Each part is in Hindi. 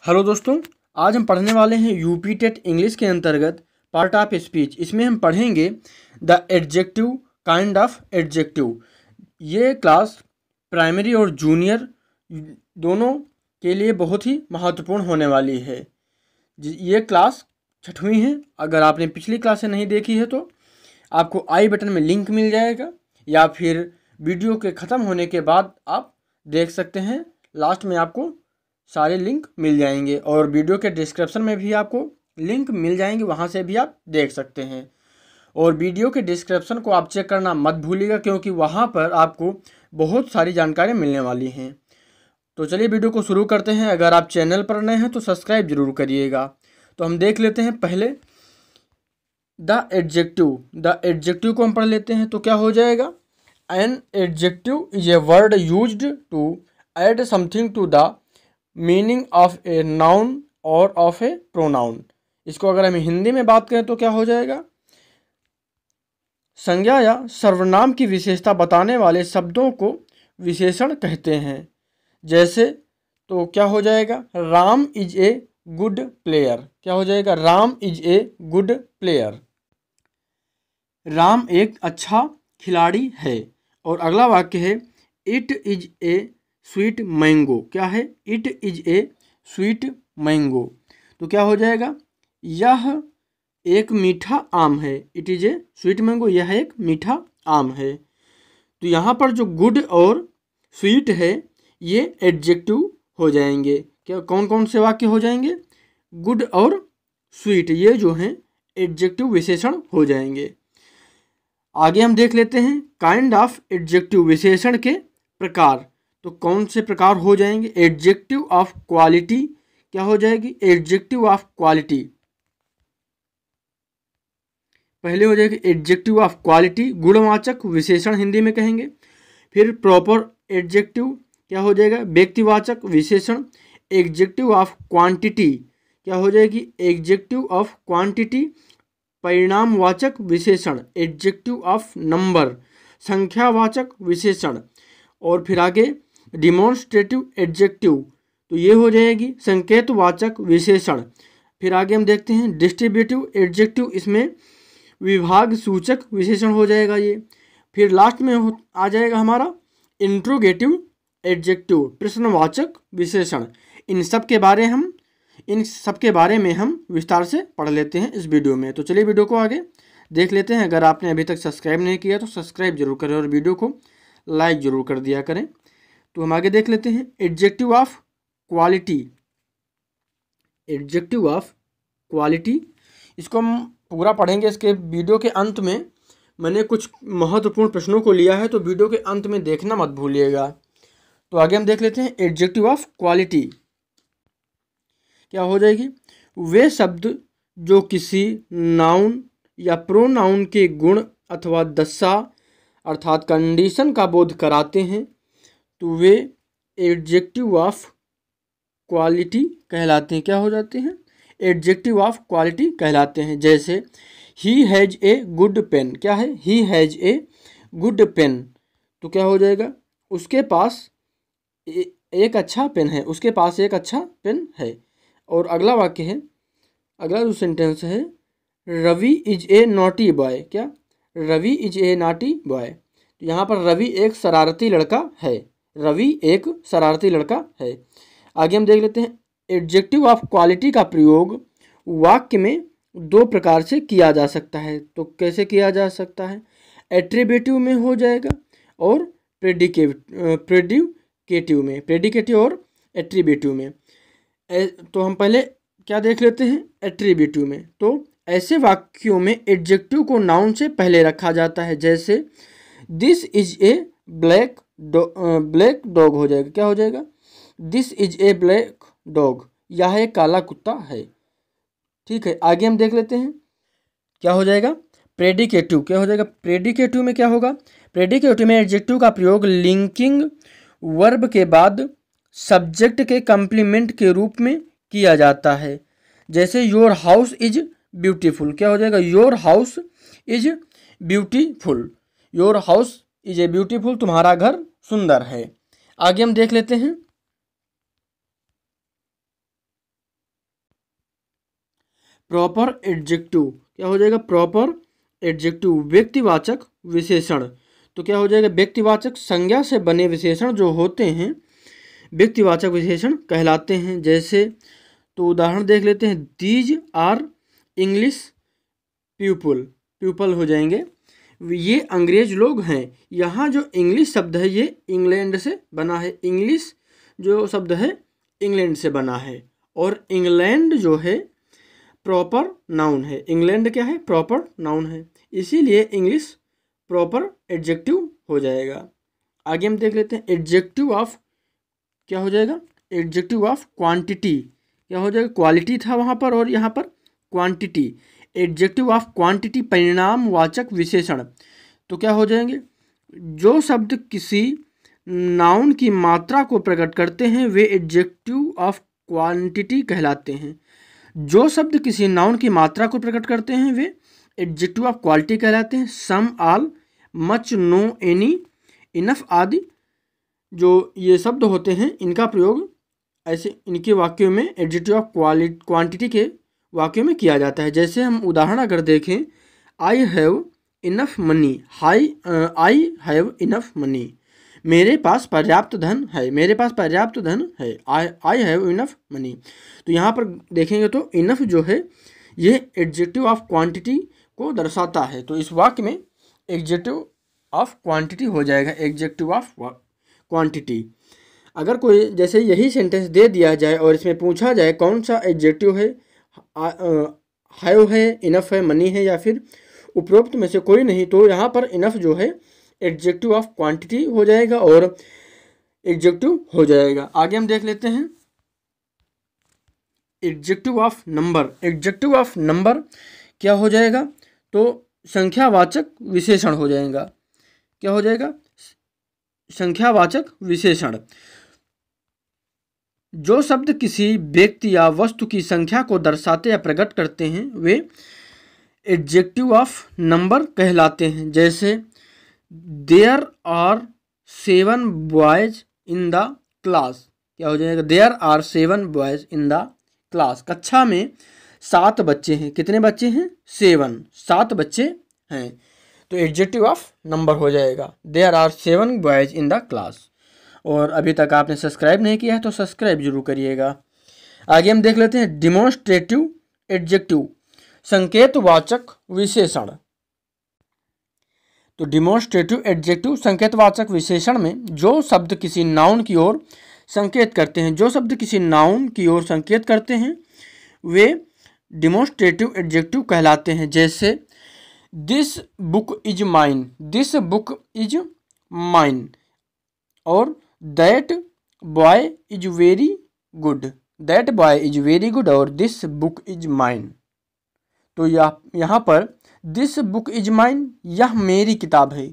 हेलो दोस्तों, आज हम पढ़ने वाले हैं यूपी टेट इंग्लिश के अंतर्गत पार्ट ऑफ स्पीच। इसमें हम पढ़ेंगे the adjective, kind of adjective. ये क्लास प्राइमरी और जूनियर दोनों के लिए बहुत ही महत्वपूर्ण होने वाली है। ये क्लास 6वीं है। अगर आपने पिछली क्लासें नहीं देखी है तो आपको आई बटन में लिंक मिल जाएगा, या फिर वीडियो के ख़त्म होने के बाद आप देख सकते हैं। लास्ट में आपको सारे लिंक मिल जाएंगे और वीडियो के डिस्क्रिप्शन में भी आपको लिंक मिल जाएंगे, वहाँ से भी आप देख सकते हैं। और वीडियो के डिस्क्रिप्शन को आप चेक करना मत भूलिएगा, क्योंकि वहाँ पर आपको बहुत सारी जानकारी मिलने वाली हैं। तो चलिए वीडियो को शुरू करते हैं। अगर आप चैनल पर नए हैं तो सब्सक्राइब जरूर करिएगा। तो हम देख लेते हैं पहले द एडजेक्टिव। द एडजेक्टिव को हम पढ़ लेते हैं तो क्या हो जाएगा। An adjective is a word used to add something to the meaning of a noun or of a pronoun. इसको अगर हम हिंदी में बात करें तो क्या हो जाएगा। संज्ञा या सर्वनाम की विशेषता बताने वाले शब्दों को विशेषण कहते हैं। जैसे तो क्या हो जाएगा, Ram is a good player. क्या हो जाएगा, Ram is a good player. Ram एक अच्छा खिलाड़ी है। और अगला वाक्य है it is a sweet mango. क्या है, it is a sweet mango. तो क्या हो जाएगा, यह एक मीठा आम है। It is a sweet mango, यह एक मीठा आम है। तो यहाँ पर जो गुड और स्वीट है ये एडजेक्टिव हो जाएंगे। क्या कौन कौन से वाक्य हो जाएंगे, गुड और स्वीट, ये जो हैं एडजेक्टिव विशेषण हो जाएंगे। आगे हम देख लेते हैं काइंड ऑफ एडजेक्टिव, विशेषण के प्रकार। तो कौन से प्रकार हो जाएंगे, एडजेक्टिव ऑफ क्वालिटी। क्या हो जाएगी, एडजेक्टिव ऑफ क्वालिटी। पहले हो जाएगी एडजेक्टिव ऑफ क्वालिटी, गुणवाचक विशेषण हिंदी में कहेंगे। फिर प्रॉपर एडजेक्टिव क्या हो जाएगा, व्यक्तिवाचक विशेषण। एडजेक्टिव ऑफ क्वांटिटी क्या हो जाएगी, एडजेक्टिव ऑफ क्वांटिटी। परिणामवाचक विशेषण, एडजेक्टिव ऑफ नंबर, संख्यावाचक विशेषण। और फिर आगे डिमॉन्स्ट्रेटिव एडजेक्टिव, तो ये हो जाएगी संकेतवाचक विशेषण। फिर आगे हम देखते हैं डिस्ट्रीब्यूटिव एडजेक्टिव, इसमें विभाग सूचक विशेषण हो जाएगा ये। फिर लास्ट में आ जाएगा हमारा इंट्रोगेटिव एडजेक्टिव, प्रश्नवाचक विशेषण। इन सब के बारे में हम विस्तार से पढ़ लेते हैं इस वीडियो में। तो चलिए वीडियो को आगे देख लेते हैं। अगर आपने अभी तक सब्सक्राइब नहीं किया तो सब्सक्राइब जरूर करें और वीडियो को लाइक जरूर कर दिया करें। तो हम आगे देख लेते हैं adjective of quality. Adjective of quality, इसको हम पूरा पढ़ेंगे। इसके वीडियो के अंत में मैंने कुछ महत्वपूर्ण प्रश्नों को लिया है, तो वीडियो के अंत में देखना मत भूलिएगा। तो आगे हम देख लेते हैं एडजेक्टिव ऑफ क्वालिटी। क्या हो जाएगी, वे शब्द जो किसी नाउन या प्रोनाउन के गुण अथवा दशा अर्थात कंडीशन का बोध कराते हैं, तो वे एडजेक्टिव ऑफ क्वालिटी कहलाते हैं। क्या हो जाते हैं, एडजेक्टिव ऑफ क्वालिटी कहलाते हैं। जैसे he has a good pen. क्या है, he has a good pen. तो क्या हो जाएगा, उसके पास एक अच्छा पेन है, उसके पास एक अच्छा पेन है। और अगला वाक्य है, अगला जो सेंटेंस है, Ravi is a naughty boy. क्या, Ravi is a naughty boy. तो यहाँ पर रवि एक शरारती लड़का है। रवि एक शरारती लड़का है। आगे हम देख लेते हैं एडजेक्टिव ऑफ क्वालिटी का प्रयोग वाक्य में दो प्रकार से किया जा सकता है। तो कैसे किया जा सकता है, एट्रीब्यूटिव में हो जाएगा और प्रेडिकेटिव में, प्रेडिकेटिव और एट्रीब्यूटिव में। तो हम पहले क्या देख लेते हैं, एट्रीब्यूटिव में। तो ऐसे वाक्यों में एडजेक्टिव को नाउन से पहले रखा जाता है। जैसे this is a black dog हो जाएगा। क्या हो जाएगा, this is a black dog, यह एक काला कुत्ता है। ठीक है, आगे हम देख लेते हैं क्या हो जाएगा, प्रेडिकेटिव। क्या हो जाएगा, प्रेडिकेटिव में क्या होगा, प्रेडिकेटिव में एडजेक्टिव का प्रयोग लिंकिंग वर्ब के बाद सब्जेक्ट के कंप्लीमेंट के रूप में किया जाता है। जैसे योर हाउस इज ब्यूटीफुल। क्या हो जाएगा, your house is beautiful, your house is a beautiful, तुम्हारा घर सुंदर है। आगे हम देख लेते हैं प्रॉपर एडजेक्टिव क्या हो जाएगा, प्रॉपर एडजेक्टिव व्यक्तिवाचक विशेषण। तो क्या हो जाएगा, व्यक्तिवाचक संज्ञा से बने विशेषण जो होते हैं व्यक्तिवाचक विशेषण कहलाते हैं। जैसे तो उदाहरण देख लेते हैं, these are English people, people हो जाएंगे ये अंग्रेज लोग हैं। यहाँ जो इंग्लिश शब्द है ये इंग्लैंड से बना है, इंग्लिश जो शब्द है इंग्लैंड से बना है, और इंग्लैंड जो है प्रॉपर नाउन है। इंग्लैंड क्या है, प्रॉपर नाउन है, इसीलिए इंग्लिश प्रॉपर एडजेक्टिव हो जाएगा। आगे हम देख लेते हैं, एडजेक्टिव ऑफ क्या हो जाएगा, एडजेक्टिव ऑफ क्वांटिटी क्या हो जाएगा, क्वालिटी था वहाँ पर और यहाँ पर क्वांटिटी। एडजेक्टिव ऑफ क्वांटिटी परिणामवाचक विशेषण। तो क्या हो जाएंगे, जो शब्द किसी नाउन की मात्रा को प्रकट करते हैं वे एडजेक्टिव ऑफ क्वांटिटी कहलाते हैं। जो शब्द किसी नाउन की मात्रा को प्रकट करते हैं वे एडजेक्टिव ऑफ क्वालिटी कहलाते हैं। Some, all, much, no, any, enough आदि जो ये शब्द होते हैं इनका प्रयोग ऐसे इनके वाक्यों में एडजेक्टिव ऑफ क्वांटिटी के वाक्यों में किया जाता है। जैसे हम उदाहरण अगर देखें, I have enough money, I have enough money, मेरे पास पर्याप्त धन है, मेरे पास पर्याप्त धन है, आई हैव इनफ मनी। तो यहाँ पर देखेंगे तो इनफ जो है ये एडजेक्टिव ऑफ क्वांटिटी को दर्शाता है। तो इस वाक्य में एडजेक्टिव ऑफ क्वांटिटी हो जाएगा, एडजेक्टिव ऑफ क्वांटिटी। अगर कोई जैसे यही सेंटेंस दे दिया जाए और इसमें पूछा जाए कौन सा एडजेक्टिव है, हैव है, इनफ है, मनी है या फिर उपरोक्त में से कोई नहीं, तो यहाँ पर इनफ जो है एडजेक्टिव ऑफ क्वांटिटी हो जाएगा और एडजेक्टिव हो जाएगा। आगे हम देख लेते हैं, adjective of number. Adjective of number क्या हो जाएगा, तो संख्यावाचक विशेषण हो जाएगा। क्या हो जाएगा, संख्यावाचक विशेषण। जो शब्द किसी व्यक्ति या वस्तु की संख्या को दर्शाते या प्रकट करते हैं वे एडजेक्टिव ऑफ नंबर कहलाते हैं। जैसे there are 7 boys in the class, क्या हो जाएगा, there are 7 boys in the class, कक्षा में 7 बच्चे हैं। कितने बच्चे हैं, 7, 7 बच्चे हैं। तो एडजेक्टिव ऑफ नंबर हो जाएगा, there are 7 boys in the class. और अभी तक आपने सब्सक्राइब नहीं किया है तो सब्सक्राइब जरूर करिएगा। आगे हम देख लेते हैं, डिमॉन्स्ट्रेटिव एडजेक्टिव, संकेतवाचक विशेषण। तो डिमॉन्स्ट्रेटिव एडजेक्टिव संकेतवाचक विशेषण में जो शब्द किसी नाउन की ओर संकेत करते हैं, जो शब्द किसी नाउन की ओर संकेत करते हैं वे डिमॉन्स्ट्रेटिव एडजेक्टिव कहलाते हैं। जैसे this book is mine, this book is mine, और that boy is very good, that boy is very good, और दिस बुक इज माइन। तो यहाँ पर दिस बुक इज माइन, यह मेरी किताब है,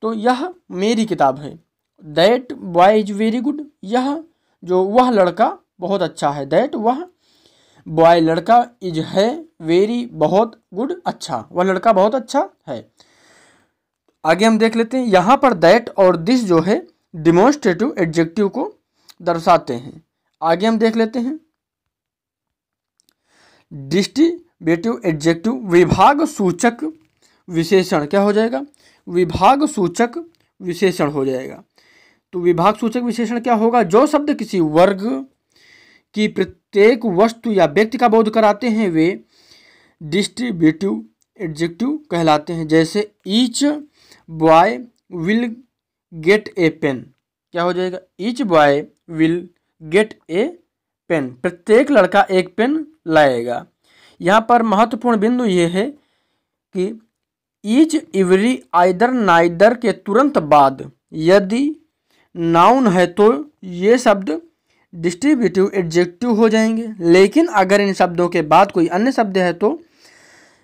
तो यह मेरी किताब है। That boy is very good, यह जो वह लड़का बहुत अच्छा है, दैट वह बॉय लड़का, इज है, वेरी बहुत, गुड अच्छा, वह लड़का बहुत अच्छा है। आगे हम देख लेते हैं, यहाँ पर दैट और दिस जो है डिमॉन्स्ट्रेटिव एडजेक्टिव को दर्शाते हैं। आगे हम देख लेते हैं, डिस्ट्रीब्यूटिव एडजेक्टिव, विभाग सूचक विशेषण। क्या हो जाएगा, विभाग सूचक विशेषण हो जाएगा। तो विभाग सूचक विशेषण क्या होगा, जो शब्द किसी वर्ग की प्रत्येक वस्तु या व्यक्ति का बोध कराते हैं वे डिस्ट्रीब्यूटिव एडजेक्टिव कहलाते हैं। जैसे each boy will get a pen, क्या हो जाएगा, each boy will get a pen, प्रत्येक लड़का एक पेन लाएगा। यहाँ पर महत्वपूर्ण बिंदु ये है कि ईच, एवरी, आइदर, नाइदर के तुरंत बाद यदि नाउन है तो ये शब्द डिस्ट्रीब्यूटिव एडजेक्टिव हो जाएंगे, लेकिन अगर इन शब्दों के बाद कोई अन्य शब्द है तो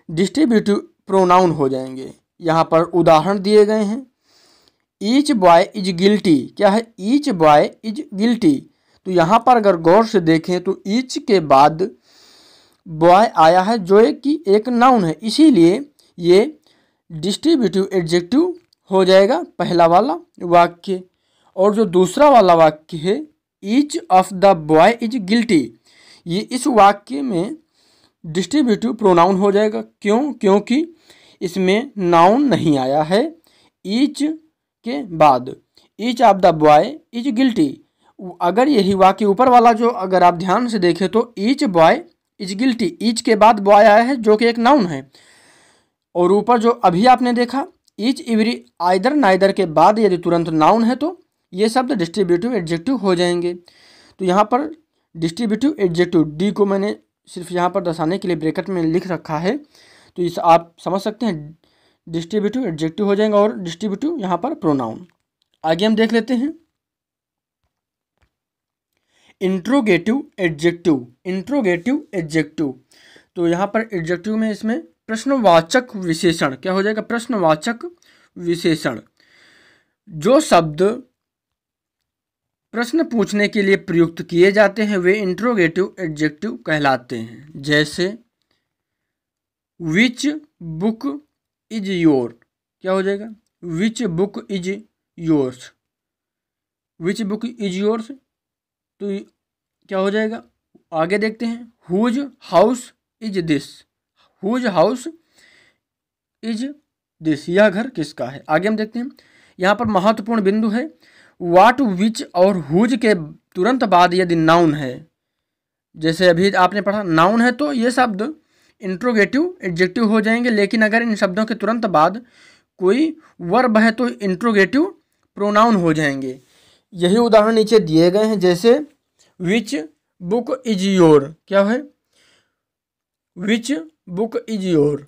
डिस्ट्रीब्यूटिव प्रोनाउन हो जाएंगे। यहाँ पर उदाहरण दिए गए हैं, ईच बॉय इज गिल्टी, क्या है, ईच बॉय इज गिल्टी। तो यहाँ पर अगर गौर से देखें तो ईच के बाद बॉय आया है जो एक नाउन है, इसीलिए ये डिस्ट्रीब्यूटिव एडजेक्टिव हो जाएगा पहला वाला वाक्य। और जो दूसरा वाला वाक्य है each of the boy is guilty, ये इस वाक्य में डिस्ट्रीब्यूटिव प्रोनाउन हो जाएगा। क्यों? क्योंकि इसमें नाउन नहीं आया है। ईच के बाद each of the boy is guilty. अगर यही वाक्य ऊपर वाला जो अगर आप ध्यान से देखें तो each boy is guilty, each के बाद बॉय आया है जो कि एक नाउन है। और ऊपर जो अभी आपने देखा ईच एवरी आइदर नाइदर के बाद यदि तुरंत नाउन है तो ये शब्द डिस्ट्रीब्यूटिव एडजेक्टिव हो जाएंगे। तो यहाँ पर डिस्ट्रीब्यूटिव एडजेक्टिव डी को मैंने सिर्फ यहाँ पर दर्शाने के लिए ब्रैकेट में लिख रखा है, तो इस आप समझ सकते हैं डिस्ट्रीब्यूटिव एडजेक्टिव हो जाएंगे और डिस्ट्रीब्यूटिव यहाँ पर प्रोनाउन। आगे हम देख लेते हैं इंट्रोगेटिव एडजेक्टिव। इंट्रोगेटिव एडजेक्टिव तो यहाँ पर एडजेक्टिव में इसमें प्रश्नवाचक विशेषण क्या हो जाएगा? प्रश्नवाचक विशेषण। जो शब्द प्रश्न पूछने के लिए प्रयुक्त किए जाते हैं वे इंट्रोगेटिव एडजेक्टिव कहलाते हैं। जैसे विच बुक इज योर, क्या हो जाएगा? Which book is yours. Which book is yours तो क्या हो जाएगा? आगे देखते हैं whose house is this. Whose house is this, यह घर किसका है? आगे हम देखते हैं यहाँ पर महत्वपूर्ण बिंदु है वाट, विच और हुज के तुरंत बाद यदि नाउन है, जैसे अभी आपने पढ़ा नाउन है तो ये शब्द इंट्रोगेटिव एडजेक्टिव हो जाएंगे। लेकिन अगर इन शब्दों के तुरंत बाद कोई वर्ब है तो इंट्रोगेटिव प्रोनाउन हो जाएंगे। यही उदाहरण नीचे दिए गए हैं। जैसे विच बुक इज योर, क्या है? विच बुक इज योर।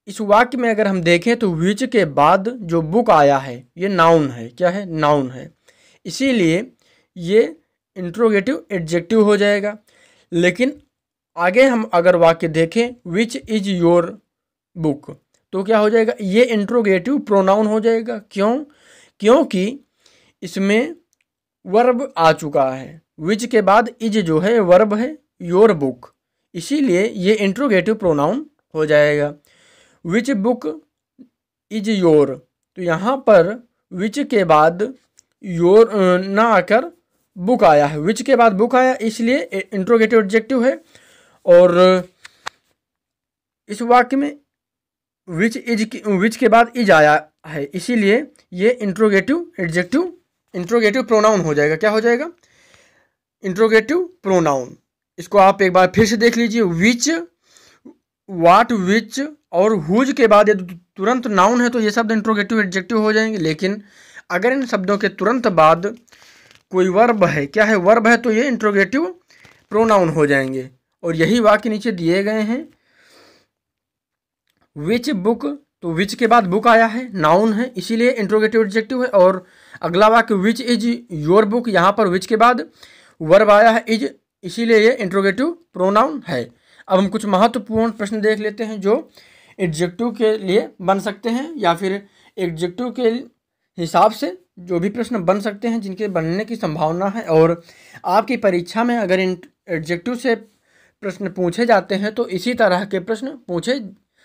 इस वाक्य में अगर हम देखें तो विच के बाद जो बुक आया है ये नाउन है। क्या है? नाउन है, इसीलिए ये इंट्रोगेटिव एडजेक्टिव हो जाएगा। लेकिन आगे हम अगर वाक्य देखें विच इज योर बुक तो क्या हो जाएगा? ये इंट्रोगेटिव प्रोनाउन हो जाएगा। क्यों? क्योंकि इसमें वर्ब आ चुका है। विच के बाद इज जो है वर्ब है योर बुक, इसीलिए ये इंट्रोगेटिव प्रोनाउन हो जाएगा। विच बुक इज योर तो यहाँ पर विच के बाद योर ना आकर बुक आया है। विच के बाद बुक आया इसलिए इंट्रोगेटिव एडजेक्टिव है। और इस वाक्य में विच के बाद इज आया है इसीलिए ये इंट्रोगेटिव एडजेक्टिव इंट्रोगेटिव प्रोनाउन हो जाएगा। क्या हो जाएगा? Interrogative pronoun. इसको आप एक बार फिर से देख लीजिए। विच, वाट, विच और हुज के बाद यदि तुरंत नाउन है तो ये शब्द इंट्रोगेटिव एडजेक्टिव हो जाएंगे। लेकिन अगर इन शब्दों के तुरंत बाद कोई वर्ब है, क्या है? वर्ब है, तो ये इंट्रोगेटिव प्रोनाउन हो जाएंगे। और यही वाक्य नीचे दिए गए हैं। विच बुक तो विच के बाद बुक आया है, नाउन है, इसीलिए इंट्रोगेटिव एडजेक्टिव है। और अगला वाक्य विच इज योर बुक, यहाँ पर विच के बाद वर्ब आया है इज, इसीलिए ये इंट्रोगेटिव प्रोनाउन है। अब हम कुछ महत्वपूर्ण प्रश्न देख लेते हैं जो एडजेक्टिव के लिए बन सकते हैं या फिर एडजेक्टिव के हिसाब से जो भी प्रश्न बन सकते हैं जिनके बनने की संभावना है। और आपकी परीक्षा में अगर इन एडजेक्टिव से प्रश्न पूछे जाते हैं तो इसी तरह के प्रश्न पूछे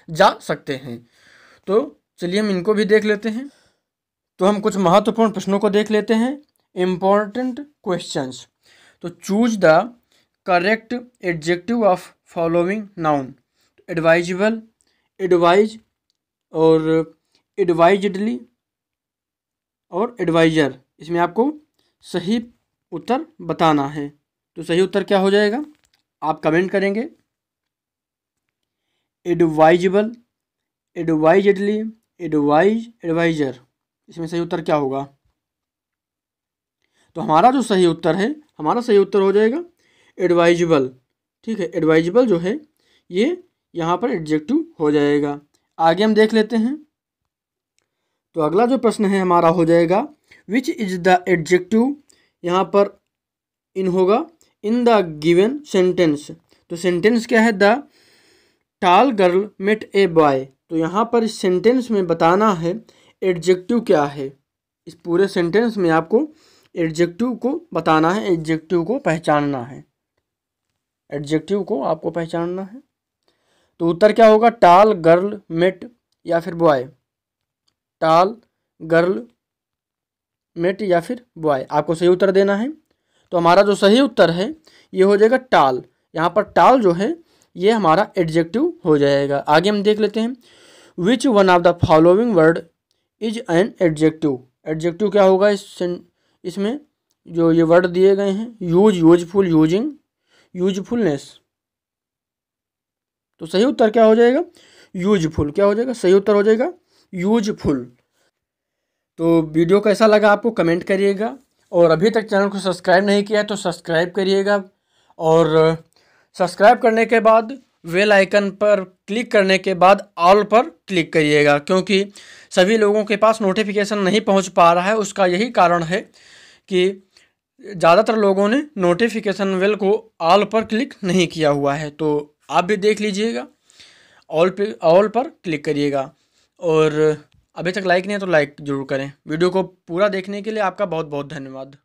जा सकते हैं। तो चलिए हम इनको भी देख लेते हैं। तो हम कुछ महत्वपूर्ण प्रश्नों को देख लेते हैं। Important questions. तो choose the correct adjective of following noun. Advisable, advise और एडवाइजडली और एडवाइजर, इसमें आपको सही उत्तर बताना है। तो सही उत्तर क्या हो जाएगा आप कमेंट करेंगे। एडवाइजेबल, एडवाइजडली, एडवाइज, एडवाइजर, इसमें सही उत्तर क्या होगा? तो हमारा जो सही उत्तर है, हमारा सही उत्तर हो जाएगा एडवाइजेबल। ठीक है, एडवाइजेबल जो है ये यहाँ पर एडजेक्टिव हो जाएगा। आगे हम देख लेते हैं। तो अगला जो प्रश्न है हमारा हो जाएगा विच इज द एडजेक्टिव, यहाँ पर इन होगा इन द गिवन सेंटेंस। तो सेंटेंस क्या है? The tall girl met a boy. तो यहाँ पर इस सेंटेंस में बताना है एडजेक्टिव क्या है। इस पूरे सेंटेंस में आपको एडजेक्टिव को बताना है, एडजेक्टिव को पहचानना है, एडजेक्टिव को आपको पहचानना है। तो उत्तर क्या होगा? टॉल गर्ल मेट या फिर बॉय। टॉल गर्ल मेट या फिर बॉय, आपको सही उत्तर देना है। तो हमारा जो सही उत्तर है ये हो जाएगा टॉल। यहाँ पर टॉल जो है ये हमारा एडजेक्टिव हो जाएगा। आगे हम देख लेते हैं, which one of the following word is an adjective. Adjective क्या होगा इसमें जो ये वर्ड दिए गए हैं, यूज, यूजफुल, यूजिंग, यूजफुलनेस। तो सही उत्तर क्या हो जाएगा, यूजफुल। क्या हो जाएगा, सही उत्तर हो जाएगा यूजफुल। तो वीडियो कैसा लगा आपको कमेंट करिएगा, और अभी तक चैनल को सब्सक्राइब नहीं किया है तो सब्सक्राइब करिएगा, और सब्सक्राइब करने के बाद बेल आइकन पर क्लिक करने के बाद ऑल पर क्लिक करिएगा, क्योंकि सभी लोगों के पास नोटिफिकेशन नहीं पहुंच पा रहा है। उसका यही कारण है कि ज़्यादातर लोगों ने नोटिफिकेशन बेल को ऑल पर क्लिक नहीं किया हुआ है। तो आप भी देख लीजिएगा, ऑल पर क्लिक करिएगा, और अभी तक लाइक नहीं है तो लाइक ज़रूर करें। वीडियो को पूरा देखने के लिए आपका बहुत बहुत धन्यवाद।